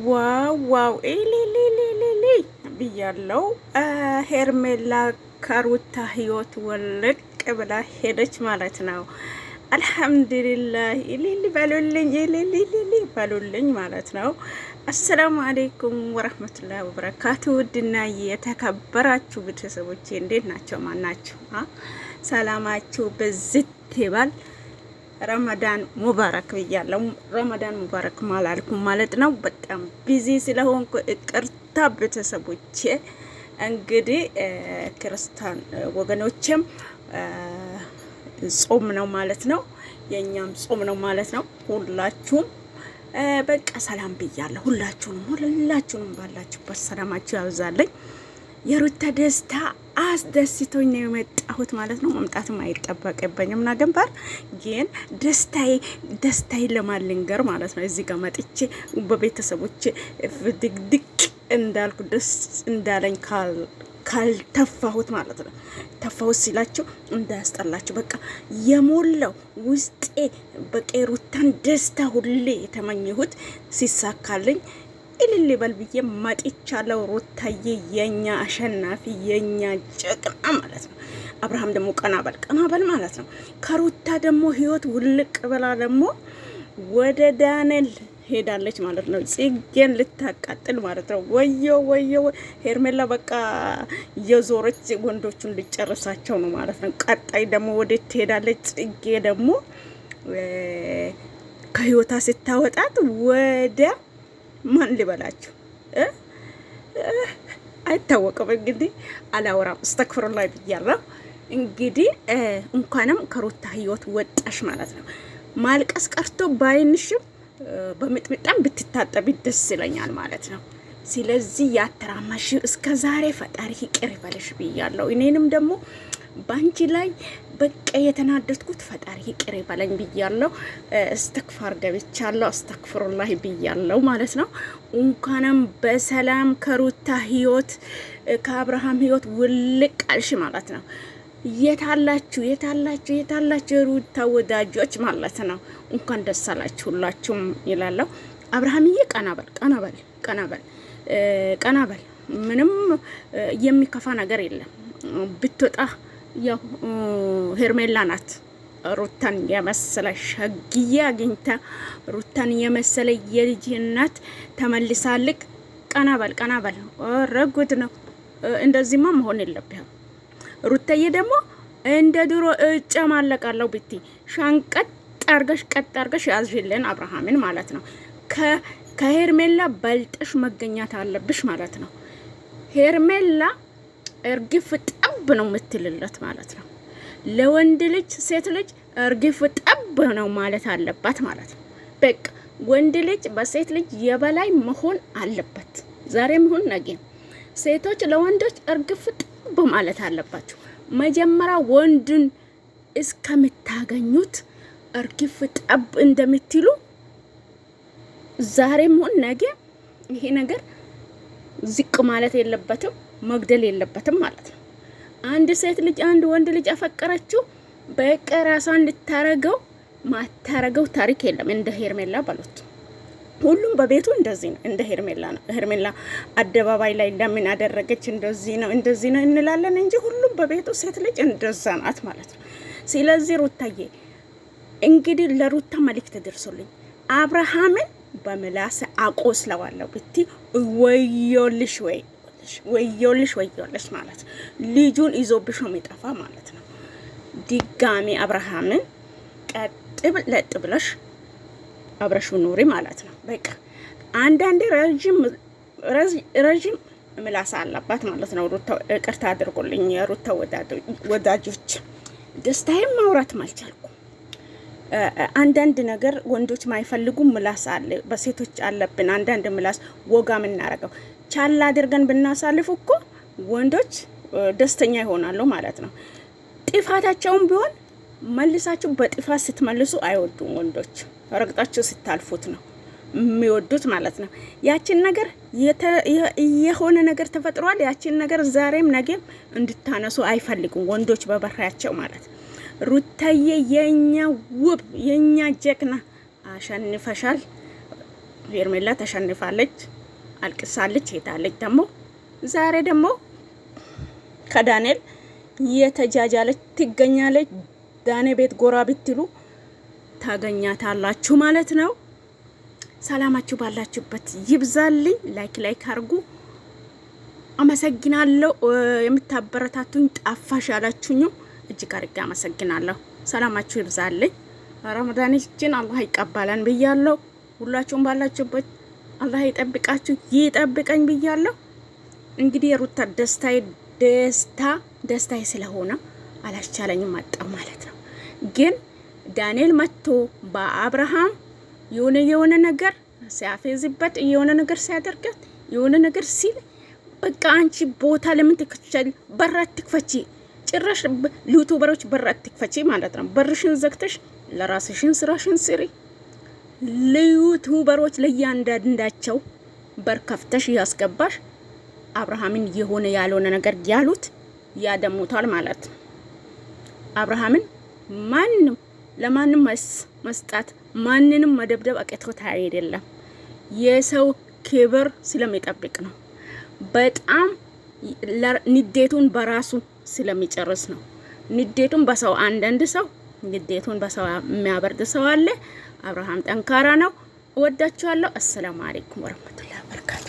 ዋው ዋው ኤሊሊሊሊሊ ብያለው። ሄርሜላ ከሩታ ህይወት ወልቅ ብላ ሄደች ማለት ነው። አልሐምዱሊላህ ኢሊሊ በሉልኝ፣ ኢሊሊሊሊ በሉልኝ ማለት ነው። አሰላሙ አለይኩም ወረህመቱላሂ ወበረካቱ። ውድና የተከበራችሁ ቤተሰቦቼ እንዴት ናቸው? ማን ናቸው? ሰላማችሁ በዝት ይባል። ረመዳን ሙባረክ ብያለሁ። ረመዳን ሙባረክ ማላልኩም ማለት ነው። በጣም ቢዚ ስለሆንኩ ይቅርታ ቤተሰቦቼ። እንግዲህ ክርስቲያን ወገኖችም ጾም ነው ማለት ነው፣ የኛም ጾም ነው ማለት ነው። ሁላችሁም በቃ ሰላም ብያለሁ። ሁላችሁንም ባላችሁበት ሰላማችሁ ያብዛልኝ። የሩታ ደስታ አስደስቶኝ ነው የመጣሁት ማለት ነው። መምጣትም አይጠበቅብኝም ነበር፣ ግን ደስታዬ ለማልንገር ማለት ነው። እዚህ ጋር መጥቼ በቤተሰቦቼ ድቅድቅ እንዳልኩ ደስ እንዳለኝ ካልተፋሁት ማለት ነው። ተፋሁት ሲላቸው እንዳያስጠላቸው በቃ የሞላው ውስጤ በቃ ሩታን ደስታ ሁሌ የተመኘሁት ሲሳካልኝ እልል በል ብዬ መጥቻለሁ። ሩታዬ የኛ አሸናፊ የኛ ጀግና ማለት ነው። አብርሃም ደግሞ ቀናበል ማለት ነው። ከሩታ ደግሞ ህይወት ውልቅ ብላ ደግሞ ወደ ዳንኤል ሄዳለች ማለት ነው። ጽጌን ልታቃጥል ማለት ነው። ወዮ ሄርሜላ በቃ የዞረች ወንዶቹን ልጨርሳቸው ነው ማለት ነው። ቀጣይ ደግሞ ወዴት ትሄዳለች? ጽጌ ደግሞ ከህይወታ ስታወጣት ወደ ማን ልበላችሁ አይታወቅም። እንግዲህ አላወራም፣ እስተክፍሩላህ ብያለሁ። እንግዲህ እንኳንም ከሩታ ህይወት ወጣሽ ማለት ነው። ማልቀስ ቀርቶ ባይንሽም በምጥምጣም ብትታጠቢ ደስ ይለኛል ማለት ነው። ስለዚህ ያተራማሽ እስከ ዛሬ ፈጣሪ ይቅር ይበልሽ ብያለሁ። እኔንም ደግሞ ባንቺ ላይ በቃ የተናደድኩት ፈጣሪ ይቅር ይበለኝ ብያለሁ። እስተክፋር ገብቻለሁ፣ አስተክፍሩላህ ብያለሁ ማለት ነው። እንኳንም በሰላም ከሩታ ህይወት ከአብርሃም ህይወት ውልቅ አልሽ ማለት ነው። የታላችሁ የሩታ ወዳጆች ማለት ነው። እንኳን ደስ አላችሁ ሁላችሁም ይላለሁ። አብርሃምዬ ቀናበል ምንም የሚከፋ ነገር የለም። ብትወጣ ያው ሄርሜላ ናት ሩታን የመሰለ ሸግዬ አግኝታ ሩታን የመሰለ የልጅ እናት ተመልሳልክ። ቀናበል ረጉድ ነው። እንደዚህማ መሆን የለብህም። ሩታዬ ደግሞ እንደ ድሮ እጨማለቃለሁ ብቲ ሻንቀጥ አርገሽ ያዝሽልን አብርሃምን ማለት ነው። ከሄርሜላ በልጠሽ መገኛት አለብሽ ማለት ነው። ሄርሜላ እርግፍ ጠብ ነው የምትልለት ማለት ነው። ለወንድ ልጅ ሴት ልጅ እርግፍ ጠብ ነው ማለት አለባት ማለት ነው። በቃ ወንድ ልጅ በሴት ልጅ የበላይ መሆን አለበት። ዛሬም ይሁን ነገም ሴቶች ለወንዶች እርግፍ ጠብ ማለት አለባቸው። መጀመሪያ ወንዱን እስከምታገኙት እርግፍ ጠብ እንደምትሉ ዛሬም ይሁን ነገ ይሄ ነገር ዝቅ ማለት የለበትም፣ መግደል የለበትም ማለት ነው። አንድ ሴት ልጅ አንድ ወንድ ልጅ አፈቀረችው በቃ ራሷን እንድታረገው ማታረገው ታሪክ የለም። እንደ ሄርሜላ ባሉት ሁሉም በቤቱ እንደዚህ ነው። እንደ ሄርሜላ ነው። ሄርሜላ አደባባይ ላይ ለምን አደረገች እንደዚህ ነው እንላለን እንጂ ሁሉም በቤቱ ሴት ልጅ እንደዛ ናት ማለት ነው። ስለዚህ ሩታዬ እንግዲህ ለሩታ መልእክት ደርሶልኝ አብርሃምን በምላስ አቆስለዋለሁ ብቲ ወዮልሽ ማለት ልጁን ይዞብሽ ነው የሚጠፋ ማለት ነው። ድጋሚ አብርሃምን ለጥ ብለሽ አብረሹ ኑሪ ማለት ነው። በቃ አንዳንዴ ረጅም ምላስ አለባት ማለት ነው። ሩታ ይቅርታ አድርጎልኝ የሩታ ወዳጆች ደስታዬም ማውራት ማልቻልኩ። አንዳንድ ነገር ወንዶች ማይፈልጉ ምላስ አለ፣ በሴቶች አለብን አንዳንድ ምላስ ወጋ ምናረገው ቻላ አድርገን ብናሳልፍ እኮ ወንዶች ደስተኛ ይሆናሉ ማለት ነው። ጥፋታቸውም ቢሆን መልሳችሁ በጥፋት ስትመልሱ አይወዱም ወንዶች። ረግጣችሁ ስታልፉት ነው የሚወዱት ማለት ነው። ያችን ነገር የሆነ ነገር ተፈጥሯል። ያችን ነገር ዛሬም ነገም እንድታነሱ አይፈልጉም ወንዶች በበራቸው ማለት ነው። ሩታዬ የኛ ውብ የኛ ጀግና አሸንፈሻል። ሄርሜላ ተሸንፋለች፣ አልቅሳለች፣ ሄዳለች። ደግሞ ዛሬ ደግሞ ከዳንኤል የተጃጃለች ትገኛለች። ዳኔ ቤት ጎራ ብትሉ ታገኛታላችሁ ማለት ነው። ሰላማችሁ ባላችሁበት ይብዛልኝ። ላይክ አርጉ። አመሰግናለሁ። የምታበረታቱኝ ጠፋሽ ያላችሁኝ እጅግ አድርጌ አመሰግናለሁ። ሰላማችሁ ይብዛልኝ። ረመዳናችን አላህ ይቀበለን ብያለሁ። ሁላችሁም ባላችሁበት አላህ ይጠብቃችሁ ይጠብቀኝ ብያለሁ። እንግዲህ የሩታ ደስታዬ ስለሆነ አላስቻለኝም መጣሁ ማለት ነው። ግን ዳንኤል መጥቶ በአብርሃም የሆነ ነገር ሲያፌዝበት የሆነ ነገር ሲያደርጋት የሆነ ነገር ሲል በቃ አንቺ ቦታ ለምን ትከፍቻለሽ? በር አትክፈቺ። ጭራሽ ዩቱበሮች በር አትክፈቺ ማለት ነው። በርሽን ዘግተሽ ለራስሽን ስራሽን ስሪ። ለዩቱበሮች ለያንዳንዳቸው በር ከፍተሽ ያስገባሽ አብርሃምን የሆነ ያልሆነ ነገር ያሉት ያደሙታል ማለት ነው። አብርሃምን ለማንም መስጣት ማንንም መደብደብ አቅቶት አይደለም። የሰው ክብር ስለሚጠብቅ ነው። በጣም ንዴቱን በራሱ ስለሚጨርስ ነው። ንዴቱን በሰው አንዳንድ ሰው ንዴቱን በሰው የሚያበርድ ሰው አለ። አብርሃም ጠንካራ ነው። እወዳችኋለሁ። አሰላሙ አለይኩም ወራህመቱላሂ ወበረካቱ።